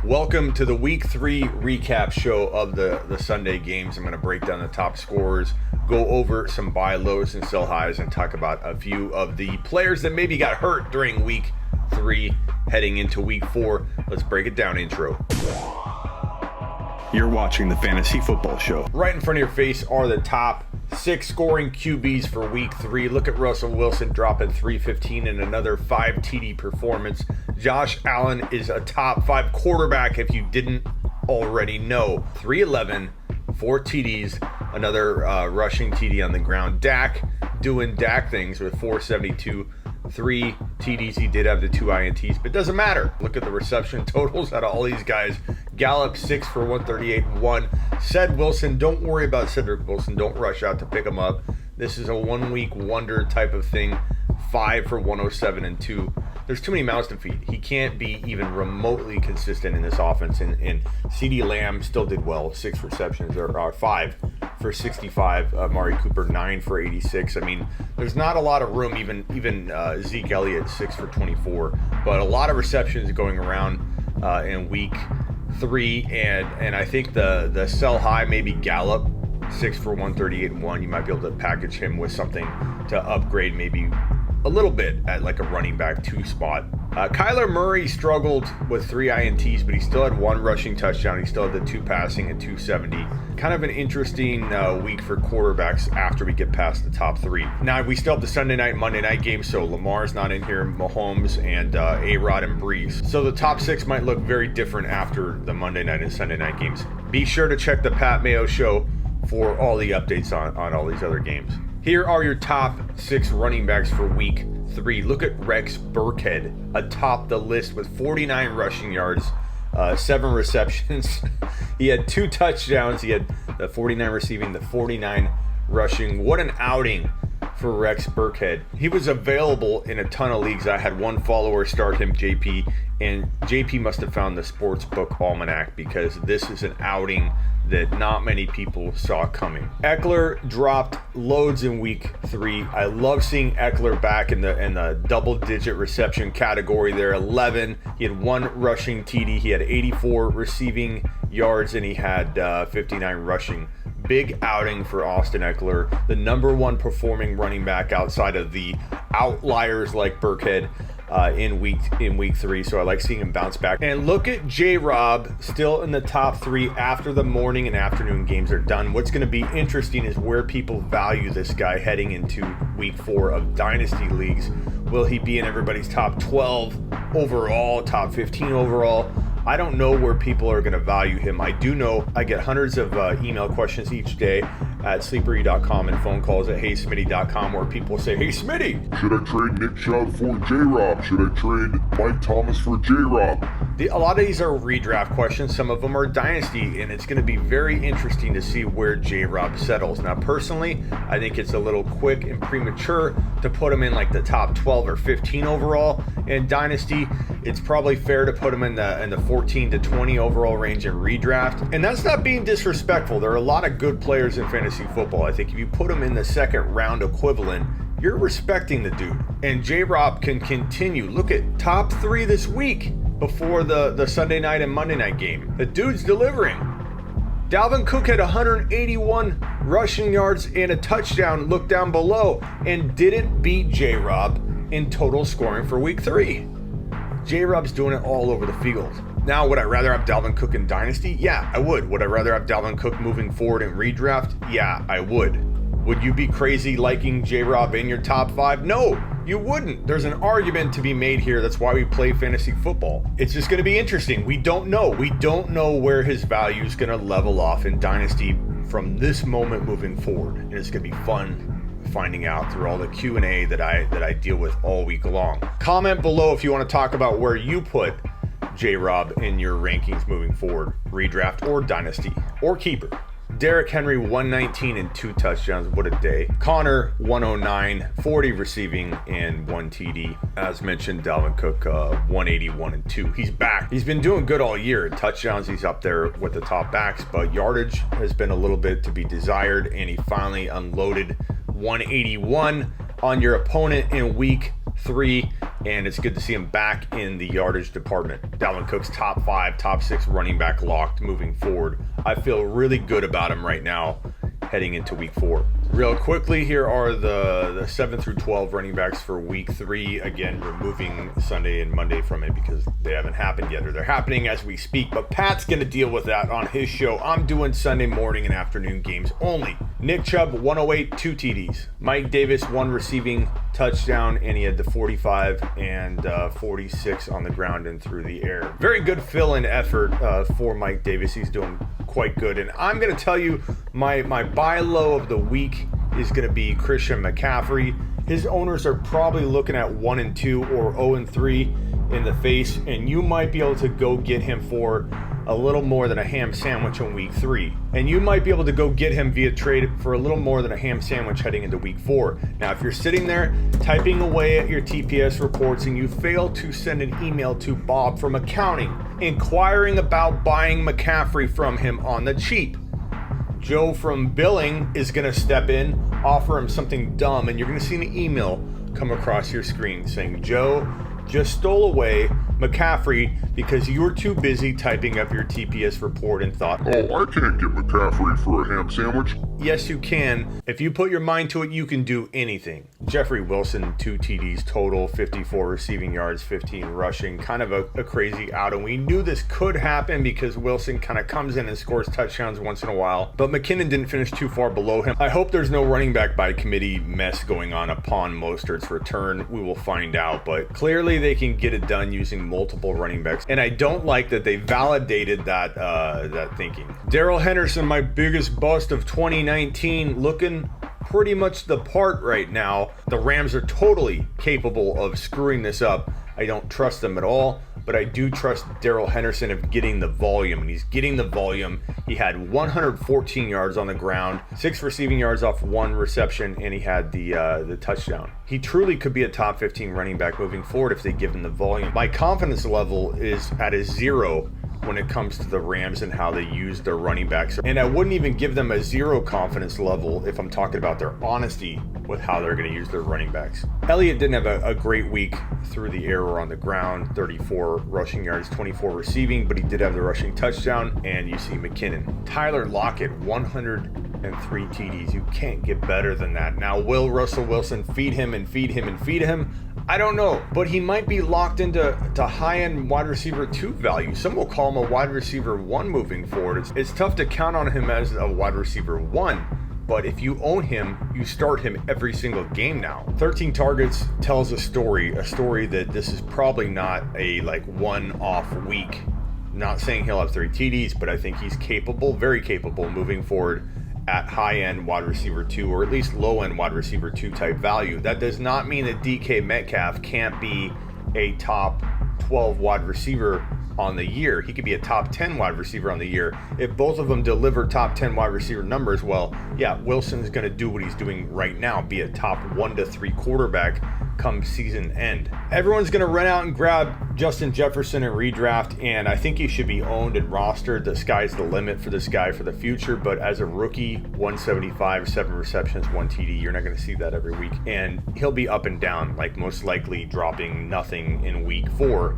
Welcome to the Week 3 recap show of the Sunday games. I'm going to break down the top scorers, go over some buy lows and sell highs, and talk about a few of the players that maybe got hurt during Week 3 heading into Week 4. Let's break it down. Intro. You're watching the Fantasy Football Show. Right in front of your face are the top 6 scoring QBs for Week 3. Look at Russell Wilson dropping 315 and another 5 TD performance. Josh Allen is a top 5 quarterback if you didn't already know. 311, 4 TDs, another rushing TD on the ground. Dak doing Dak things with 472. 3 TDs. He did have the 2 INTs, but it doesn't matter. Look at the reception totals out of all these guys. Gallup 6 for 138 and 1. Ced Wilson, don't worry about Cedric Wilson. Don't rush out to pick him up. This is a 1 week wonder type of thing. 5 for 107 and 2. There's too many mouths to feed. He can't be even remotely consistent in this offense. And CeeDee Lamb still did well. 6 receptions, or 5 for 65. Amari Cooper 9 for 86. I mean, there's not a lot of room. Even Zeke Elliott 6 for 24. But a lot of receptions going around in Week 3. And I think the sell high, maybe Gallup 6 for 138 and 1. You might be able to package him with something to upgrade maybe a little bit at like a running back 2 spot. Kyler Murray struggled with 3 INTs, but he still had 1 rushing touchdown. He still had the 2 passing and 270. Kind of an interesting week for quarterbacks after we get past the top 3. Now, we still have the Sunday night, Monday night games, so Lamar's not in here, Mahomes and A-Rod and Breeze. So the top 6 might look very different after the Monday night and Sunday night games. Be sure to check the Pat Mayo Show for all the updates on all these other games. Here are your top 6 running backs for Week 3. Look at Rex Burkhead atop the list with 49 rushing yards, 7 receptions. He had 2 touchdowns. He had the 49 receiving, the 49 rushing. What an outing for Rex Burkhead. He was available in a ton of leagues. I had one follower start him, JP, and JP must have found the Sportsbook Almanac because this is an outing that not many people saw coming. Eckler dropped loads in Week 3. I love seeing Eckler back in the double-digit reception category there. 11. He had 1 rushing TD. He had 84 receiving yards, and he had 59 rushing. Big outing for Austin Eckler, the number 1 performing running back outside of the outliers like Burkhead in week 3. So I like seeing him bounce back. And look at J-Rob still in the top 3 after the morning and afternoon games are done. What's going to be interesting is where people value this guy heading into Week 4 of Dynasty leagues. Will he be in everybody's top 12 overall, top 15 overall? I don't know where people are going to value him. I do know I get hundreds of email questions each day at sleepery.com and phone calls at heysmitty.com where people say, "Hey Smitty, should I trade Nick Chubb for J-Rob? Should I trade Mike Thomas for J-Rob?" A lot of these are redraft questions. Some of them are dynasty, and it's going to be very interesting to see where J-Rob settles. Now, personally, I think it's a little quick and premature to put him in like the top 12 or 15 overall. In dynasty, it's probably fair to put him in the 14 to 20 overall range in redraft. And that's not being disrespectful. There are a lot of good players in fantasy football. I think if you put him in the second round equivalent, you're respecting the dude. And J-Rob can continue. Look at top 3 this week before the Sunday night and Monday night game. The dude's delivering. Dalvin Cook had 181 rushing yards and a touchdown, look down below, and didn't beat J-Rob in total scoring for Week 3. J-Rob's doing it all over the field. Now, would I rather have Dalvin Cook in Dynasty? Yeah, I would. Would I rather have Dalvin Cook moving forward in redraft? Yeah, I would. Would you be crazy liking J-Rob in your top 5? No, you wouldn't. There's an argument to be made here. That's why we play fantasy football. It's just going to be interesting. We don't know. We don't know where his value is going to level off in Dynasty from this moment moving forward. And it's going to be fun finding out through all the Q&A that I deal with all week long. Comment below if you want to talk about where you put J-Rob in your rankings moving forward, redraft or dynasty or keeper. Derrick Henry 119 and 2 touchdowns. What a day. Connor 109, 40 receiving and 1 TD. As mentioned, Dalvin Cook 181 and 2. He's back. He's been doing good all year. In touchdowns, he's up there with the top backs, but yardage has been a little bit to be desired, and he finally unloaded 181 on your opponent in Week 3. and it's good to see him back in the yardage department. Dalvin Cook's top 5, top 6 running back locked moving forward. I feel really good about him right now heading into week 4. Real quickly, here are the 7 through 12 running backs for week 3. Again, removing Sunday and Monday from it because they haven't happened yet, or they're happening as we speak. But Pat's going to deal with that on his show. I'm doing Sunday morning and afternoon games only. Nick Chubb, 108, 2 TDs. Mike Davis, 1 receiving touchdown, and he had the 45 and 46 on the ground and through the air. Very good fill-in effort for Mike Davis. He's doing quite good. And I'm going to tell you, my buy low of the week is going to be Christian McCaffrey. His owners are probably looking at 1-2 or 0-3 in the face, and you might be able to go get him for a little more than a ham sandwich in week 3. And you might be able to go get him via trade for a little more than a ham sandwich heading into week 4. Now, if you're sitting there typing away at your TPS reports and you fail to send an email to Bob from accounting inquiring about buying McCaffrey from him on the cheap, Joe from billing is going to step in, offer him something dumb, and you're going to see an email come across your screen saying, Joe just stole away McCaffrey because you were too busy typing up your TPS report and thought, Oh, I can't get McCaffrey for a ham sandwich. Yes, you can. If you put your mind to it, you can do anything. Jeffrey Wilson, 2 TDs total, 54 receiving yards, 15 rushing. Kind of a crazy out. And we knew this could happen because Wilson kind of comes in and scores touchdowns once in a while. But McKinnon didn't finish too far below him. I hope there's no running back by committee mess going on upon Mostert's return. We will find out. But clearly they can get it done using multiple running backs. And I don't like that they validated that thinking. Darrell Henderson, my biggest bust of 2019, looking pretty much the part right now. The Rams are totally capable of screwing this up. I don't trust them at all, but I do trust Darrell Henderson of getting the volume, and he's getting the volume. He had 114 yards on the ground, 6 receiving yards off 1 reception, and he had the touchdown. He truly could be a top 15 running back moving forward if they give him the volume. My confidence level is at a 0 when it comes to the Rams and how they use their running backs. And I wouldn't even give them a 0 confidence level if I'm talking about their honesty with how they're going to use their running backs. Elliott didn't have a great week through the air or on the ground, 34 rushing yards, 24 receiving, but he did have the rushing touchdown. And you see McKinnon. Tyler Lockett, 103 TDs. You can't get better than that. Now, will Russell Wilson feed him and feed him and feed him? I don't know, but he might be locked into high-end wide receiver 2 value. Some will call him a wide receiver 1 moving forward. It's tough to count on him as a wide receiver 1, but if you own him, you start him every single game now. 13 targets tells a story that this is probably not a one-off week. Not saying he'll have 3 TDs, but I think he's capable, very capable moving forward at high-end wide receiver 2, or at least low-end wide receiver 2 type value. That does not mean that DK Metcalf can't be a top 12 wide receiver on the year. He could be a top 10 wide receiver on the year. If both of them deliver top 10 wide receiver numbers, well, yeah, Wilson's going to do what he's doing right now, be a top 1 to 3 quarterback come season end. Everyone's going to run out and grab Justin Jefferson and redraft, and I think he should be owned and rostered. The sky's the limit for this guy for the future, but as a rookie, 175, 7 receptions, 1 TD, you're not going to see that every week. And he'll be up and down, like most likely dropping nothing in week 4,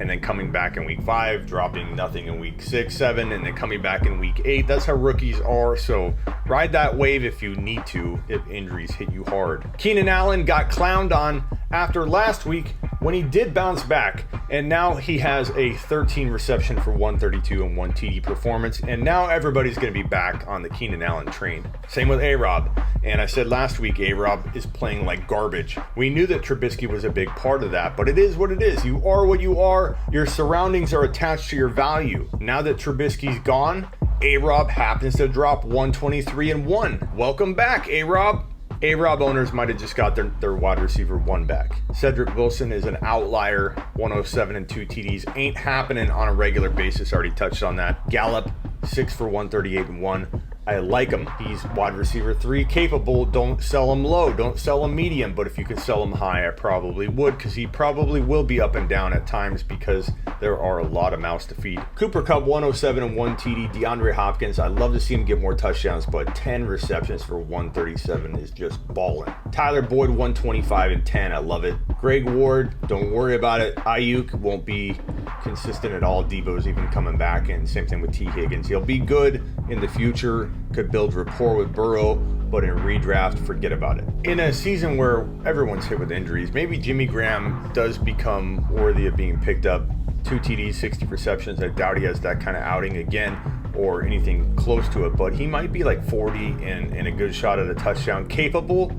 and then coming back in week 5, dropping nothing in week 6, 7, and then coming back in week 8. That's how rookies are, so ride that wave if you need to, if injuries hit you hard. Keenan Allen got clowned on after last week when he did bounce back, and now he has a 13 reception for 132 and 1 TD performance, and now everybody's going to be back on the Keenan Allen train. Same with A-Rob, and I said last week A-Rob is playing like garbage. We knew that Trubisky was a big part of that, but it is what it is. You are what you are. Your surroundings are attached to your value. Now that Trubisky's gone, A-Rob happens to drop 123 and 1. Welcome back, A-Rob. A-Rob owners might have just got their wide receiver 1 back. Cedric Wilson is an outlier, 107 and 2 TDs. Ain't happening on a regular basis. Already touched on that. Gallup, 6 for 138 and 1. I like him. He's wide receiver 3 capable. Don't sell him low. Don't sell him medium. But if you could sell him high, I probably would, because he probably will be up and down at times because there are a lot of mouths to feed. Cooper Kupp, 107 and 1 TD. DeAndre Hopkins, I'd love to see him get more touchdowns, but 10 receptions for 137 is just balling. Tyler Boyd, 125 and 10. I love it. Greg Ward, don't worry about it. Ayuk won't be consistent at all. Debo's even coming back, and same thing with T. Higgins. He'll be good in the future, could build rapport with Burrow, but in redraft, forget about it. In a season where everyone's hit with injuries, maybe Jimmy Graham does become worthy of being picked up. 2 TDs, 60 receptions. I doubt he has that kind of outing again or anything close to it, but he might be like 40 and a good shot at a touchdown capable.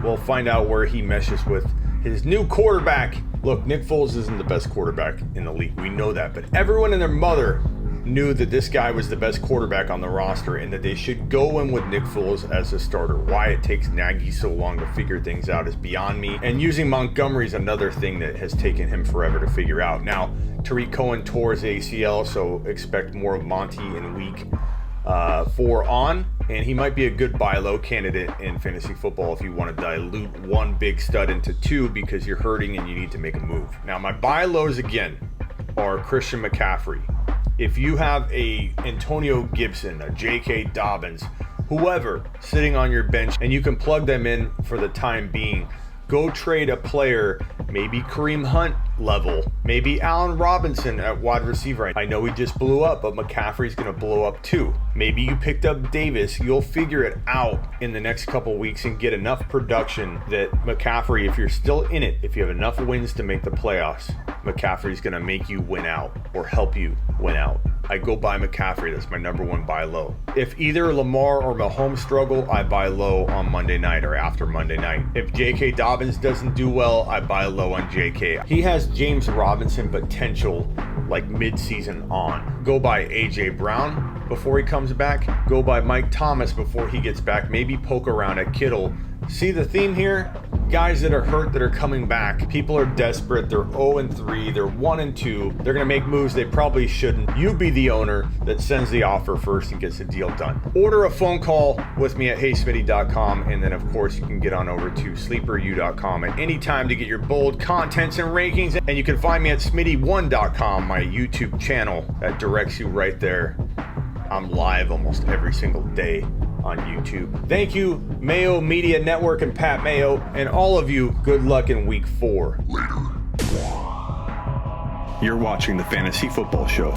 We'll find out where he meshes with his new quarterback. Look, Nick Foles isn't the best quarterback in the league. We know that, but everyone and their mother knew that this guy was the best quarterback on the roster and that they should go in with Nick Foles as a starter. Why it takes Nagy so long to figure things out is beyond me. And using Montgomery is another thing that has taken him forever to figure out. Now, Tariq Cohen tore his ACL, so expect more of Monty in week 4 on. And he might be a good buy low candidate in fantasy football if you want to dilute one big stud into 2 because you're hurting and you need to make a move. Now, my buy lows again are Christian McCaffrey. If you have a Antonio Gibson, a J.K. Dobbins, whoever sitting on your bench and you can plug them in for the time being, go trade a player, maybe Kareem Hunt level, maybe Allen Robinson at wide receiver. I know he just blew up, but McCaffrey's going to blow up too. Maybe you picked up Davis. You'll figure it out in the next couple weeks and get enough production that McCaffrey, if you're still in it, if you have enough wins to make the playoffs, McCaffrey's going to make you win out or help you win out. I go buy McCaffrey. That's my number 1 buy low. If either Lamar or Mahomes struggle, I buy low on Monday night or after Monday night. If J.K. Dobbins doesn't do well, I buy low on J.K. He has James Robinson potential like mid-season on. Go buy A.J. Brown before he comes back. Go buy Mike Thomas before he gets back. Maybe poke around at Kittle. See the theme here? Guys that are hurt that are coming back. People are desperate. They're 0-3. They're 1-2. They're going to make moves they probably shouldn't. You be the owner that sends the offer first and gets the deal done. Order a phone call with me at heysmitty.com. And then, of course, you can get on over to sleeperu.com at any time to get your bold contents and rankings. And you can find me at smitty1.com, my YouTube channel that directs you right there. I'm live almost every single day on YouTube. Thank you, Mayo Media Network and Pat Mayo, and all of you, good luck in week 4. You're watching the Fantasy Football Show.